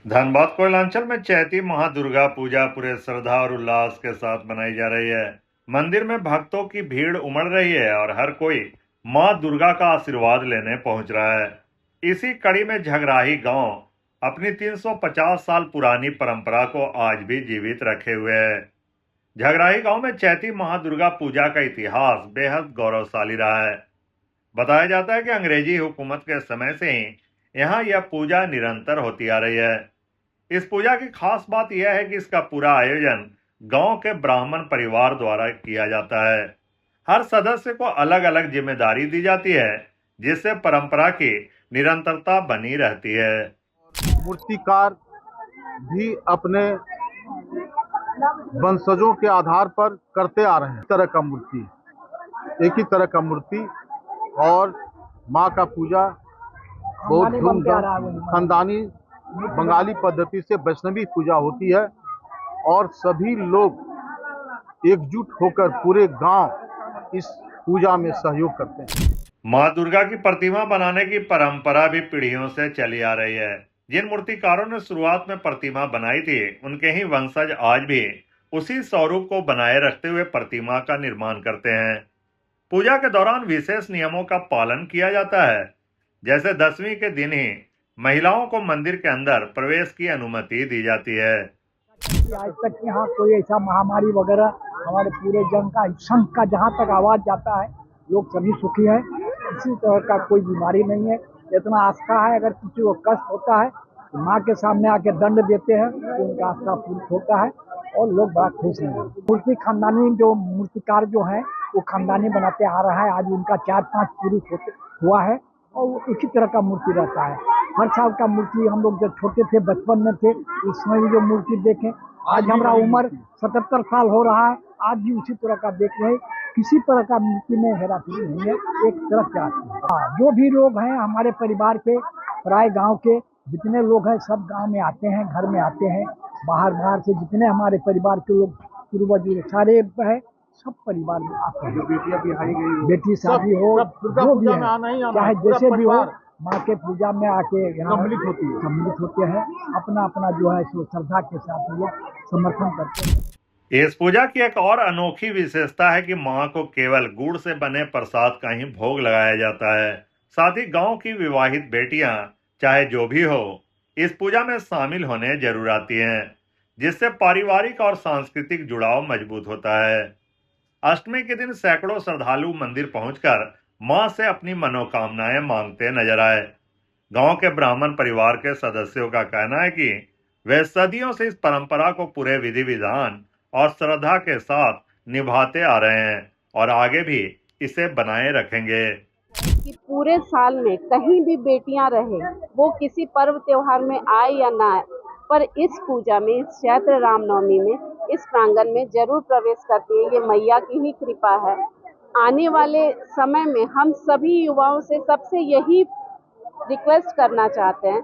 धनबाद कोयलांचल में चैती महादुर्गा पूजा पूरे श्रद्धा और उल्लास के साथ मनाई जा रही है। मंदिर में भक्तों की भीड़ उमड़ रही है और हर कोई मां दुर्गा का आशीर्वाद लेने पहुंच रहा है। इसी कड़ी में झगराही गांव अपनी 350 साल पुरानी परंपरा को आज भी जीवित रखे हुए है। झगराही गांव में चैती महादुर्गा पूजा का इतिहास बेहद गौरवशाली रहा है। बताया जाता है कि अंग्रेजी हुकूमत के समय से ही यहाँ यह पूजा निरंतर होती आ रही है। इस पूजा की खास बात यह है कि इसका पूरा आयोजन गांव के ब्राह्मण परिवार द्वारा किया जाता है। हर सदस्य को अलग अलग जिम्मेदारी दी जाती है, जिससे परंपरा की निरंतरता बनी रहती है। मूर्तिकार भी अपने वंशजों के आधार पर करते आ रहे हैं। एक ही तरह का मूर्ति और माँ का पूजा बहुत धूमधाम खानदानी बंगाली पद्धति से वैष्णवी पूजा होती है और सभी लोग एकजुट होकर पूरे गांव इस पूजा में सहयोग करते हैं। मां दुर्गा की प्रतिमा बनाने की परंपरा भी पीढ़ियों से चली आ रही है। जिन मूर्तिकारों ने शुरुआत में प्रतिमा बनाई थी, उनके ही वंशज आज भी उसी स्वरूप को बनाए रखते हुए प्रतिमा का निर्माण करते हैं। पूजा के दौरान विशेष नियमों का पालन किया जाता है, जैसे 10वीं के दिन ही महिलाओं को मंदिर के अंदर प्रवेश की अनुमति दी जाती है। आज तक यहाँ कोई ऐसा महामारी वगैरह हमारे पूरे जन का शंख का जहाँ तक आवाज जाता है, लोग सभी सुखी हैं। किसी तरह का कोई बीमारी नहीं है। इतना आस्था है, अगर किसी को कष्ट होता है तो माँ के सामने आके दंड देते हैं तो उनका आस्था पूर्ण होता है और लोग बड़ा खुश हैं। मूर्ति खानदानी जो मूर्तिकार जो है वो खानदानी बनाते आ रहा है। आज उनका 4-5 पुरुष हुआ है और एक ही तरह का मूर्ति रहता है। हर साल का मूर्ति हम लोग जब छोटे थे, बचपन में थे, उसमें भी जो मूर्ति देखें, आज हमारा उम्र 77 साल हो रहा है, आज भी उसी तरह का देख रहे हैं। किसी तरह का मूर्ति में हेराफेरी नहीं है, एक तरफ से आती है। जो भी लोग हैं हमारे परिवार के, प्राय गांव के जितने लोग हैं सब गांव में आते हैं, घर में आते हैं। बाहर से जितने हमारे परिवार के लोग पूर्वज सारे है, सब परिवार में आते हैं। बेटियां बिहारी गई, बेटी शादी हो, जो भी है, चाहे जैसे भी हो, माँ के पूजा में आके यहाँ सम्मिलित होते हैं। अपना अपना जो है सो श्रद्धा के साथ लोग समर्थन करते हैं। इस पूजा की एक और अनोखी विशेषता है कि मां को केवल गुड़ से बने प्रसाद का ही भोग लगाया जाता है। साथ ही गांव की विवाहित बेटियां, चाहे जो भी हो, इस पूजा में शामिल होने जरूर आती हैं, जिससे पारिवारिक और सांस्कृतिक जुड़ाव मजबूत होता है। अष्टमी के दिन सैकड़ों श्रद्धालु मंदिर पहुंचकर मां से अपनी मनोकामनाएं मांगते नजर आए। गांव के ब्राह्मण परिवार के सदस्यों का कहना है कि वे सदियों से इस परंपरा को पूरे विधि विधान और श्रद्धा के साथ निभाते आ रहे हैं और आगे भी इसे बनाए रखेंगे। कि पूरे साल में कहीं भी बेटियां रहे, वो किसी पर्व त्योहार में आए या ना आए, पर इस पूजा में, इस चैत्र रामनवमी में, इस प्रांगण में जरूर प्रवेश करती है। ये मैया की ही कृपा है। आने वाले समय में हम सभी युवाओं से सबसे यही रिक्वेस्ट करना चाहते हैं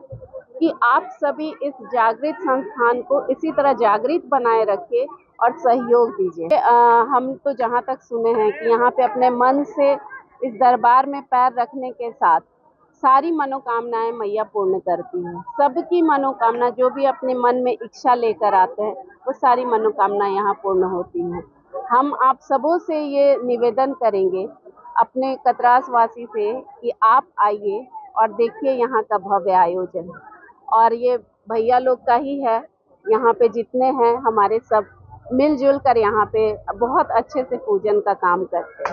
कि आप सभी इस जागृत संस्थान को इसी तरह जागृत बनाए रखें और सहयोग दीजिए। हम तो जहाँ तक सुने हैं कि यहाँ पे अपने मन से इस दरबार में पैर रखने के साथ सारी मनोकामनाएं मैया पूर्ण करती हैं। सबकी मनोकामना, जो भी अपने मन में इच्छा लेकर आते हैं, वो सारी मनोकामनाएं यहाँ पूर्ण होती हैं। हम आप सबों से ये निवेदन करेंगे अपने कतरास वासी से कि आप आइए और देखिए यहाँ का भव्य आयोजन। और ये भैया लोग का ही है, यहाँ पे जितने हैं हमारे सब मिलजुल कर यहाँ पे बहुत अच्छे से पूजन का काम करते हैं।